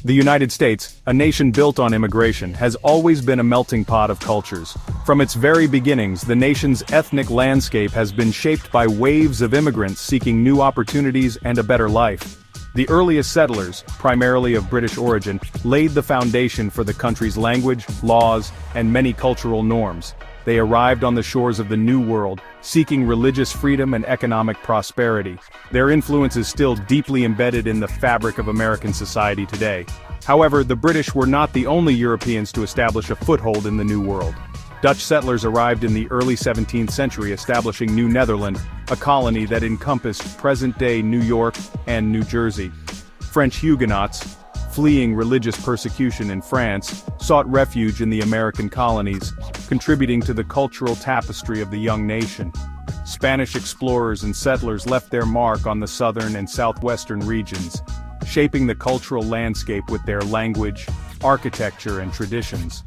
The United States, a nation built on immigration, has always been a melting pot of cultures. From its very beginnings, the nation's ethnic landscape has been shaped by waves of immigrants seeking new opportunities and a better life. The earliest settlers, primarily of British origin, laid the foundation for the country's language, laws, and many cultural norms. They arrived on the shores of the New World, seeking religious freedom and economic prosperity. Their influence is still deeply embedded in the fabric of American society today. However, the British were not the only Europeans to establish a foothold in the New World. Dutch settlers arrived in the early 17th century, establishing New Netherland, a colony that encompassed present-day New York and New Jersey. French Huguenots, fleeing religious persecution in France, sought refuge in the American colonies, contributing to the cultural tapestry of the young nation. Spanish explorers and settlers left their mark on the southern and southwestern regions, shaping the cultural landscape with their language, architecture, and traditions.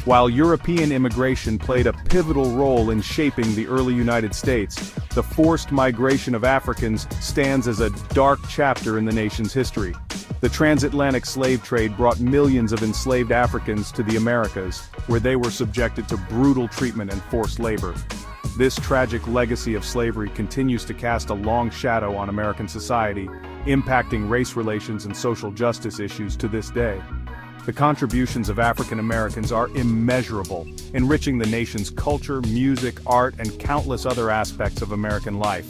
While European immigration played a pivotal role in shaping the early United States, the forced migration of Africans stands as a dark chapter in the nation's history. The transatlantic slave trade brought millions of enslaved Africans to the Americas, where they were subjected to brutal treatment and forced labor. This tragic legacy of slavery continues to cast a long shadow on American society, impacting race relations and social justice issues to this day. The contributions of African Americans are immeasurable, enriching the nation's culture, music, art, and countless other aspects of American life.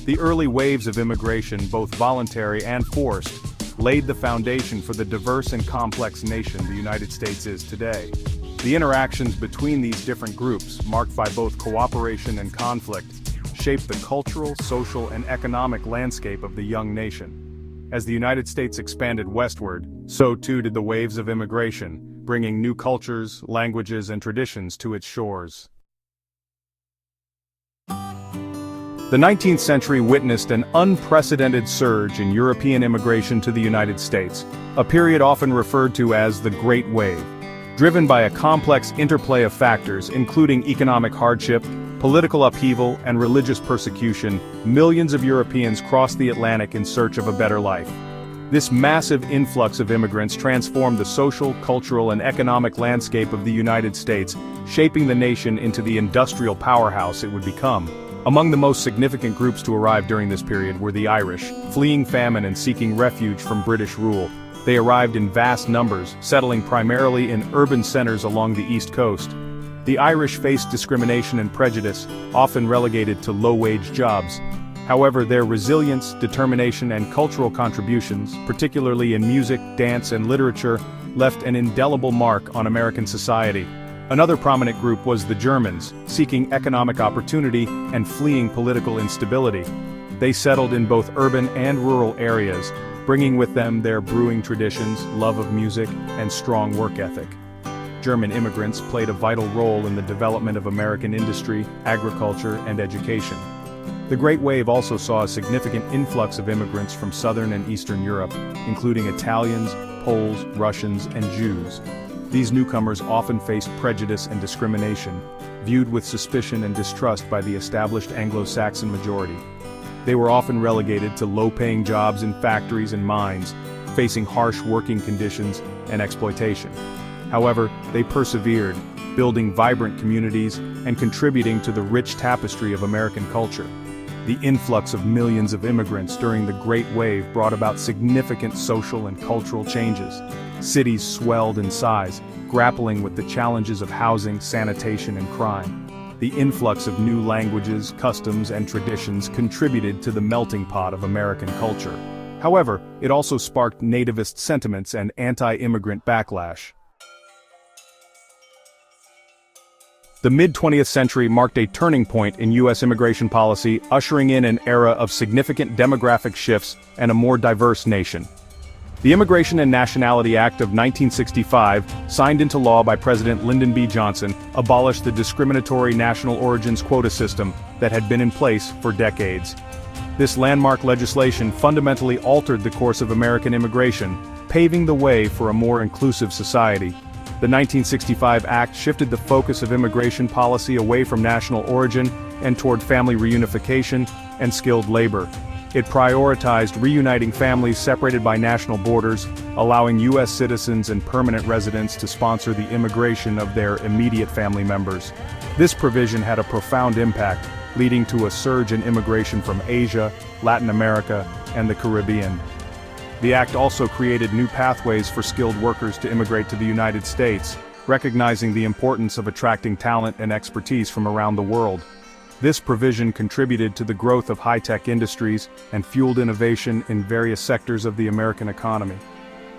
The early waves of immigration, both voluntary and forced, laid the foundation for the diverse and complex nation the United States is today. The interactions between these different groups, marked by both cooperation and conflict, shaped the cultural, social, and economic landscape of the young nation. As the United States expanded westward, so too did the waves of immigration, bringing new cultures, languages, and traditions to its shores. The 19th century witnessed an unprecedented surge in European immigration to the United States, a period often referred to as the Great Wave. Driven by a complex interplay of factors including economic hardship, political upheaval, and religious persecution, millions of Europeans crossed the Atlantic in search of a better life. This massive influx of immigrants transformed the social, cultural, and economic landscape of the United States, shaping the nation into the industrial powerhouse it would become. Among the most significant groups to arrive during this period were the Irish, fleeing famine and seeking refuge from British rule. They arrived in vast numbers, settling primarily in urban centers along the East Coast. The Irish faced discrimination and prejudice, often relegated to low-wage jobs. However, their resilience, determination, and cultural contributions, particularly in music, dance, and literature, left an indelible mark on American society. Another prominent group was the Germans, seeking economic opportunity and fleeing political instability. They settled in both urban and rural areas, bringing with them their brewing traditions, love of music, and strong work ethic. German immigrants played a vital role in the development of American industry, agriculture, and education. The Great Wave also saw a significant influx of immigrants from Southern and Eastern Europe, including Italians, Poles, Russians, and Jews. These newcomers often faced prejudice and discrimination, viewed with suspicion and distrust by the established Anglo-Saxon majority. They were often relegated to low-paying jobs in factories and mines, facing harsh working conditions and exploitation. However, they persevered, building vibrant communities and contributing to the rich tapestry of American culture. The influx of millions of immigrants during the Great Wave brought about significant social and cultural changes. Cities swelled in size, grappling with the challenges of housing, sanitation, and crime. The influx of new languages, customs, and traditions contributed to the melting pot of American culture. However, it also sparked nativist sentiments and anti-immigrant backlash. The mid-20th century marked a turning point in U.S. immigration policy, ushering in an era of significant demographic shifts and a more diverse nation. The Immigration and Nationality Act of 1965, signed into law by President Lyndon B. Johnson, abolished the discriminatory national origins quota system that had been in place for decades. This landmark legislation fundamentally altered the course of American immigration, paving the way for a more inclusive society. The 1965 Act shifted the focus of immigration policy away from national origin and toward family reunification and skilled labor. It prioritized reuniting families separated by national borders, allowing U.S. citizens and permanent residents to sponsor the immigration of their immediate family members. This provision had a profound impact, leading to a surge in immigration from Asia, Latin America, and the Caribbean. The act also created new pathways for skilled workers to immigrate to the United States, recognizing the importance of attracting talent and expertise from around the world. This provision contributed to the growth of high-tech industries and fueled innovation in various sectors of the American economy.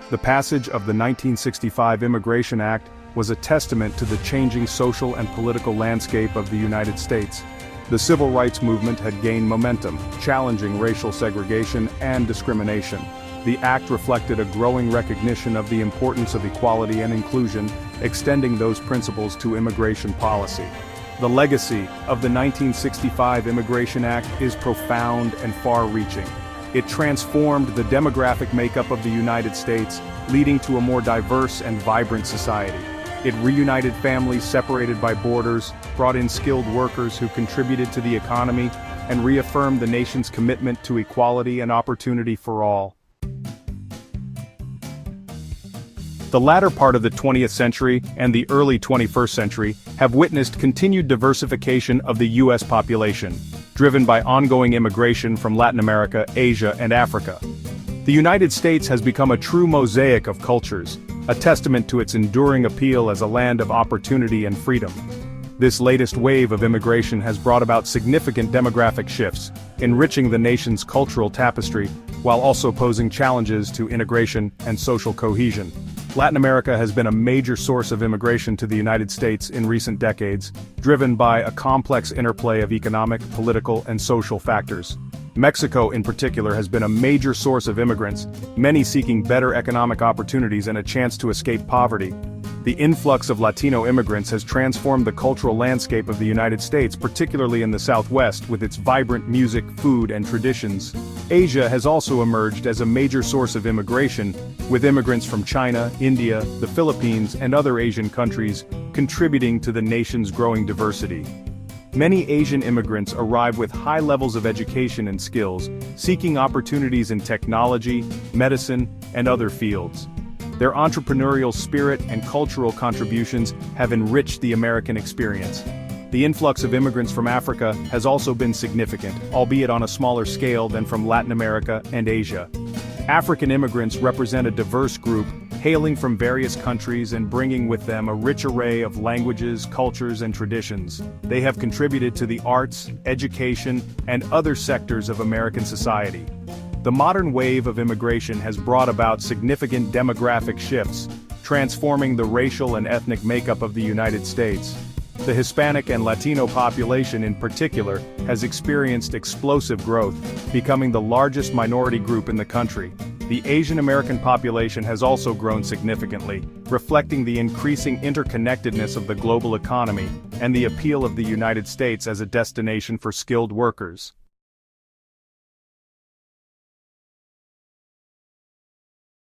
The passage of the 1965 Immigration Act was a testament to the changing social and political landscape of the United States. The civil rights movement had gained momentum, challenging racial segregation and discrimination. The act reflected a growing recognition of the importance of equality and inclusion, extending those principles to immigration policy. The legacy of the 1965 Immigration Act is profound and far-reaching. It transformed the demographic makeup of the United States, leading to a more diverse and vibrant society. It reunited families separated by borders, brought in skilled workers who contributed to the economy, and reaffirmed the nation's commitment to equality and opportunity for all. The latter part of the 20th century and the early 21st century have witnessed continued diversification of the U.S. population, driven by ongoing immigration from Latin America, Asia, and Africa. The United States has become a true mosaic of cultures, a testament to its enduring appeal as a land of opportunity and freedom. This latest wave of immigration has brought about significant demographic shifts, enriching the nation's cultural tapestry, while also posing challenges to integration and social cohesion. Latin America has been a major source of immigration to the United States in recent decades, driven by a complex interplay of economic, political, and social factors. Mexico, in particular, has been a major source of immigrants, many seeking better economic opportunities and a chance to escape poverty. The influx of Latino immigrants has transformed the cultural landscape of the United States, particularly in the Southwest, with its vibrant music, food, and traditions. Asia has also emerged as a major source of immigration, with immigrants from China, India, the Philippines, and other Asian countries contributing to the nation's growing diversity. Many Asian immigrants arrive with high levels of education and skills, seeking opportunities in technology, medicine, and other fields. Their entrepreneurial spirit and cultural contributions have enriched the American experience. The influx of immigrants from Africa has also been significant, albeit on a smaller scale than from Latin America and Asia. African immigrants represent a diverse group, hailing from various countries and bringing with them a rich array of languages, cultures, and traditions. They have contributed to the arts, education, and other sectors of American society. The modern wave of immigration has brought about significant demographic shifts, transforming the racial and ethnic makeup of the United States. The Hispanic and Latino population in particular has experienced explosive growth, becoming the largest minority group in the country. The Asian American population has also grown significantly, reflecting the increasing interconnectedness of the global economy and the appeal of the United States as a destination for skilled workers.